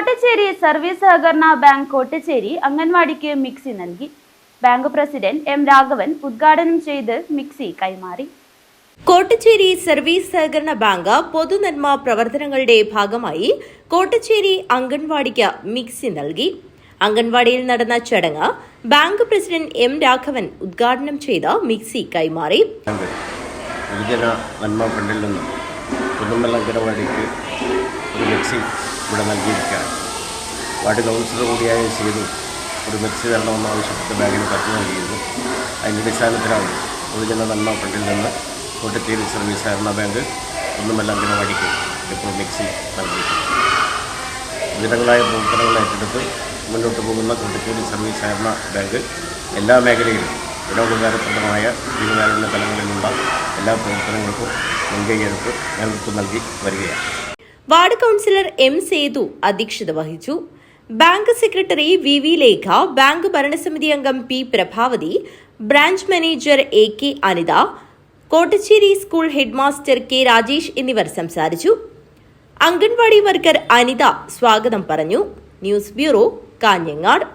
Kottachery service സഹകരണ bank Kottachery അംഗൻവാടിക്ക് mixie നൽകി. Bank president M Raghavan ഉദ്ഘാടനം ചെയ്ത് മിക്സി കൈമാറി. കോട്ടച്ചേരി സർവീസ് സഹകരണ ബാങ്ക് പൊതുനന്മ പ്രവർത്തനങ്ങളുടെ ഭാഗമായി കോട്ടച്ചേരി അംഗൻവാടിക്ക് മിക്സി നൽകി. അംഗൻവാടിയിൽ നടന്ന ചടങ്ങ് ബാങ്ക് പ്രസിഡന്റ് എം രാഘവൻ ഉദ്ഘാടനം ചെയ്ത് മിക്സി കൈമാറി. ഫണ്ടിൽ നിന്നും പുതുമല അംഗൻവാടിക്ക് ഒരു മിക്സി ഇവിടെ നൽകിയിരിക്കുകയാണ്. വാർഡ് കൗൺസിലർ കൂടിയായ ചെയ്തു ഒരു മിക്സി തരണമെന്ന് ആവശ്യപ്പെട്ട് ബാങ്കിന് കത്ത് നൽകിയിരുന്നു. അതിൻ്റെ അടിസ്ഥാനത്തിലാണ് പൊതുജന നന്മ ഫണ്ടിൽ നിന്ന് കോട്ടച്ചേരി സർവീസ് സഹകരണ ബാങ്ക് പുതുമല അംഗൻവാടിക്ക് ഇപ്പോൾ മിക്സി നൽകിയിട്ടുണ്ട്. വിവിധങ്ങളായ പ്രവർത്തനങ്ങൾ ഏറ്റെടുത്ത് മുന്നോട്ട് പോകുന്ന കോട്ടച്ചേരി സർവീസ് സഹകരണ ബാങ്ക് എല്ലാ മേഖലയിലും ജനോപകാരപ്രദമായ ജീവകാരുണ്യ തലങ്ങളിലുള്ള എല്ലാ പ്രവർത്തനങ്ങൾക്കും മുൻകൈയെടുത്ത് നേതൃത്വം നൽകി വരികയാണ്. വാർഡ് കൗൺസിലർ എം സേതു അധ്യക്ഷത വഹിച്ചു. Bank secretary V V Lekha, bank ഭരണസമിതി അംഗം P Prabhavathi, branch manager A K Anitha, Kottacheri school headmaster K Rajesh എന്നിവർ സംസാരിച്ചു. അംഗൻവാടി വർക്കർ അനിത സ്വാഗതം പറഞ്ഞു. News bureau, Kanhangad.